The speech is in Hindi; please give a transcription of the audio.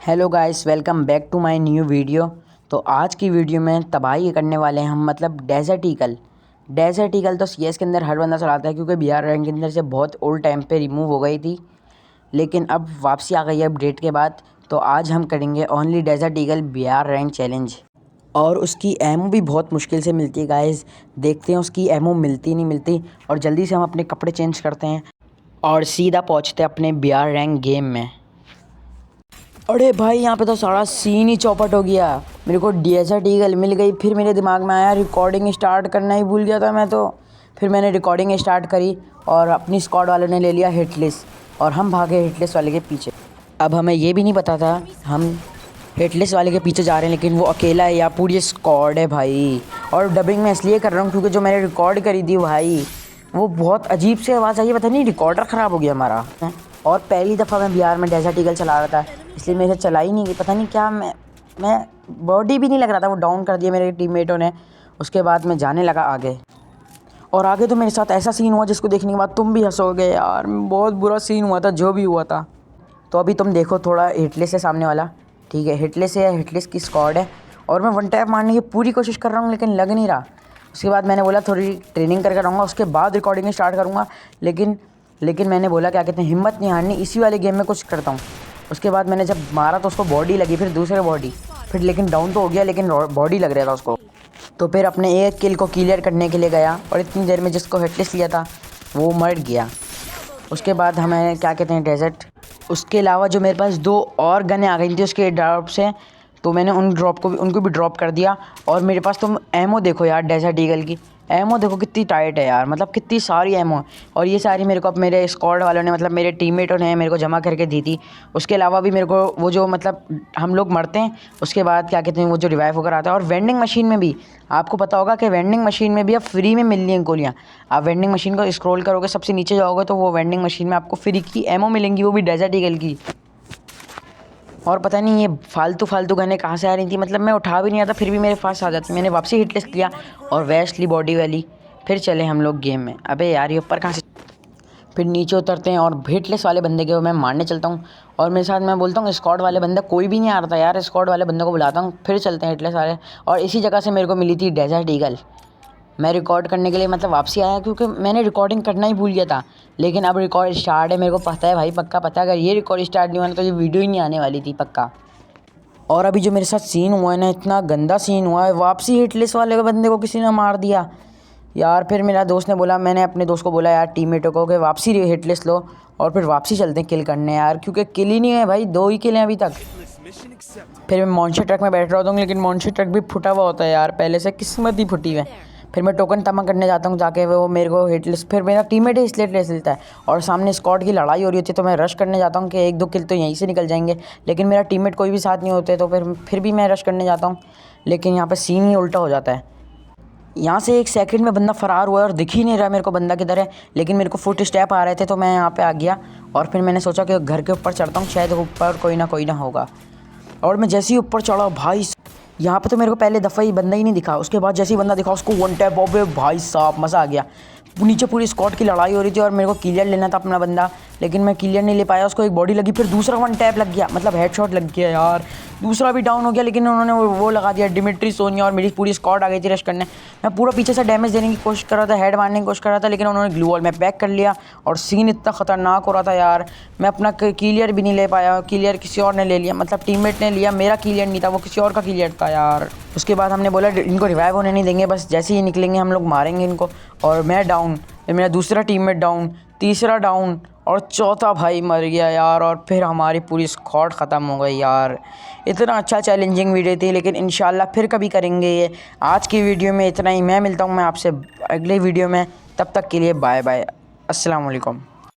Hello guys, welcome back to my new video. तो आज की वीडियो में तबाही करने वाले हैं हम, मतलब डेजर्ट ईगल तो सीएस के अंदर हर बंदा चलाता है क्योंकि बीआर रैंक के अंदर से बहुत ओल्ड टाइम पे रिमूव हो गई थी, लेकिन अब वापसी आ गई है अपडेट के बाद। तो आज हम करेंगे only desert eagle BR rank challenge और उसकी एमओ भी बहुत मुश्किल से मिलती है गाइस। देखते हैं उसकी एमओ मिलती नहीं मिलती, और जल्दी से हम अपने कपड़े चेंज करते हैं और सीधा पहुँचते हैं अपने बीआर रैंक गेम में। अरे भाई, यहाँ पे तो सारा सीन ही चौपट हो गया। मेरे को डेजर्ट ईगल मिल गई, फिर मेरे दिमाग में आया रिकॉर्डिंग स्टार्ट करना ही भूल गया था मैं तो। फिर मैंने रिकॉर्डिंग स्टार्ट करी और अपनी स्क्वाड वालों ने ले लिया हिटलिस्ट और हम भागे हिटलिस्ट वाले के पीछे। अब हमें ये भी नहीं पता था हम हिटलिस्ट वाले के पीछे जा रहे हैं, लेकिन वो अकेला है या पूरी स्क्वाड है भाई। और डबिंग मैं इसलिए कर रहा हूँ क्योंकि जो मैंने रिकॉर्ड करी थी भाई, वो बहुत अजीब सी आवाज़ आई, पता नहीं रिकॉर्डर ख़राब हो गया हमारा। और पहली दफ़ा मैं बिहार में डेजर्ट ईगल चला रहा था, इसलिए मेरे से चला ही नहीं गई। पता नहीं क्या, मैं बॉडी भी नहीं लग रहा था, वो डाउन कर दिया मेरे टीममेटों ने। उसके बाद मैं जाने लगा आगे, और आगे तो मेरे साथ ऐसा सीन हुआ जिसको देखने के बाद तुम भी हंसोगे यार। बहुत बुरा सीन हुआ था जो भी हुआ था। तो अभी तुम देखो, थोड़ा हिटलिस्ट है सामने वाला, ठीक है, हिटलिस्ट है, हिटलिस्ट की स्क्वाड है और मैं वन टैप मारने की पूरी कोशिश कर रहा हूँ लेकिन लग नहीं रहा। उसके बाद मैंने बोला थोड़ी ट्रेनिंग करके रहूँगा, उसके बाद रिकॉर्डिंग स्टार्ट करूँगा। लेकिन मैंने बोला क्या कहते हैं, हिम्मत नहीं हारनी, इसी वाले गेम में कुछ करता हूँ। उसके बाद मैंने जब मारा तो उसको बॉडी लगी, फिर दूसरे बॉडी, फिर लेकिन डाउन तो हो गया लेकिन बॉडी लग रहा था उसको। तो फिर अपने एक किल को क्लियर करने के लिए गया और इतनी देर में जिसको हिटलिस्ट लिया था वो मर गया। उसके बाद हमें क्या कहते हैं डेजर्ट, उसके अलावा जो मेरे पास 2 और गनें आ गई थी उसके ड्रॉप से, तो मैंने उनको भी ड्रॉप कर दिया। और मेरे पास तुम एमओ देखो यार, डेजर्ट ईगल की एमओ देखो कितनी टाइट है यार, मतलब कितनी सारी एमओ है। और ये सारी मेरे को अब मेरे स्क्वाड वालों ने, मतलब मेरे टीममेटों ने मेरे को जमा करके दी थी। उसके अलावा भी मेरे को वो जो, मतलब हम लोग मरते हैं उसके बाद क्या कहते हैं, वो जो रिवाइव होकर आता है। और वेंडिंग मशीन में भी आपको पता होगा कि वेंडिंग मशीन में भी अब फ्री में मिल रही हैं गोलियाँ। आप वेंडिंग मशीन को स्क्रॉल करोगे, सबसे नीचे जाओगे तो वो वेंडिंग मशीन में आपको फ्री की एमओ मिलेंगी, वो भी डेजर्ट ईगल की। और पता नहीं ये फालतू गने कहाँ से आ रही थी, मतलब मैं उठा भी नहीं आता फिर भी मेरे पास आ जाती। मैंने वापसी हिटलिस्ट लिया और वेस्ट ली बॉडी वाली, फिर चले हम लोग गेम में। अबे यार, ये ऊपर कहाँ से, फिर नीचे उतरते हैं और हिटलिस्ट वाले बंदे के मैं मारने चलता हूँ। और मेरे साथ मैं बोलता हूँ स्क्वाड वाले बंदा कोई भी नहीं आ रहा था यार, स्क्वाड वाले बंदे को बुलाता हूँ, फिर चलते हैं हिटलिस्ट वाले। और इसी जगह से मेरे को मिली थी डेजर्ट ईगल। मैं रिकॉर्ड करने के लिए मतलब वापसी आया क्योंकि मैंने रिकॉर्डिंग करना ही भूल गया था। लेकिन अब रिकॉर्ड स्टार्ट है, मेरे को पता है भाई, पक्का पता है, अगर ये रिकॉर्ड स्टार्ट नहीं हुआ तो ये वीडियो ही नहीं आने वाली थी पक्का। और अभी जो मेरे साथ सीन हुआ है ना, इतना गंदा सीन हुआ है, वापसी हिटलिस्ट वाले बंदे को किसी ने मार दिया यार। फिर मेरा दोस्त ने बोला, मैंने अपने दोस्त को बोला यार, टीममेटों को, कि वापसी हिटलिस्ट लो और फिर वापसी चलते हैं किल करने यार, क्योंकि किल ही नहीं है भाई, 2 ही किल हैं अभी तक। फिर मैं मॉन्स्टर ट्रक में बैठ रहा होता हूँ, लेकिन मॉन्स्टर ट्रक भी फुटा हुआ होता है यार, पहले से किस्मत ही फुटी है। फिर मैं टोकन तमा करने जाता हूँ, जाके वो मेरे को हिटलिस्ट, फिर मेरा टीममेट ही इसलिए रेस लेता है और सामने स्क्वाड की लड़ाई हो रही होती है, तो मैं रश करने जाता हूँ कि 1-2 किल तो यहीं से निकल जाएंगे। लेकिन मेरा टीममेट कोई भी साथ नहीं होते, तो फिर भी मैं रश करने जाता हूँ, लेकिन यहाँ पर सीन ही उल्टा हो जाता है। यहाँ से 1 सेकंड में बंदा फ़रार हुआ है और दिख ही नहीं रहा मेरे को बंदा किधर है। लेकिन मेरे को फुट स्टेप आ रहे थे तो मैं यहाँ पे आ गया, और फिर मैंने सोचा कि घर के ऊपर चढ़ता हूँ, शायद ऊपर कोई ना होगा। और मैं जैसे ही ऊपर चढ़ा भाई, यहाँ पे तो मेरे को पहले दफ़ा ही बंदा ही नहीं दिखा, उसके बाद जैसे ही बंदा दिखा उसको वन टैप, अबे भाई साहब मज़ा आ गया। नीचे पूरी स्क्वाड की लड़ाई हो रही थी और मेरे को क्लियर लेना था अपना बंदा, लेकिन मैं क्लियर नहीं ले पाया। उसको एक बॉडी लगी, फिर दूसरा वन टैप लग गया, मतलब हेडशॉट लग गया यार। दूसरा भी डाउन हो गया, लेकिन उन्होंने वो लगा दिया डिमिट्री सोनिया, और मेरी पूरी स्क्वाड आ गई थी रश करने। मैं पूरा पीछे से डैमेज देने की कोशिश कर रहा था, हेड मारने की कोशिश कर रहा था, लेकिन उन्होंने ग्लू वॉल में पैक कर लिया और सीन इतना ख़तरनाक हो रहा था यार। मैं अपना क्लियर भी नहीं ले पाया, क्लियर किसी और ने ले लिया, मतलब टीममेट ने लिया, मेरा क्लियर नहीं था, वो किसी और का क्लियर था यार। उसके बाद हमने बोला इनको रिवाइव होने नहीं देंगे, बस जैसे ही निकलेंगे हम लोग मारेंगे इनको। और मैं डाउन, मेरा दूसरा टीममेट डाउन, तीसरा डाउन और चौथा भाई मर गया यार। और फिर हमारी पूरी स्क्वाड ख़त्म हो गई यार। इतना अच्छा चैलेंजिंग वीडियो थी, लेकिन इंशाल्लाह फिर कभी करेंगे ये। आज की वीडियो में इतना ही, मैं मिलता हूँ मैं आपसे अगले वीडियो में, तब तक के लिए बाय बाय, अस्सलाम वालेकुम।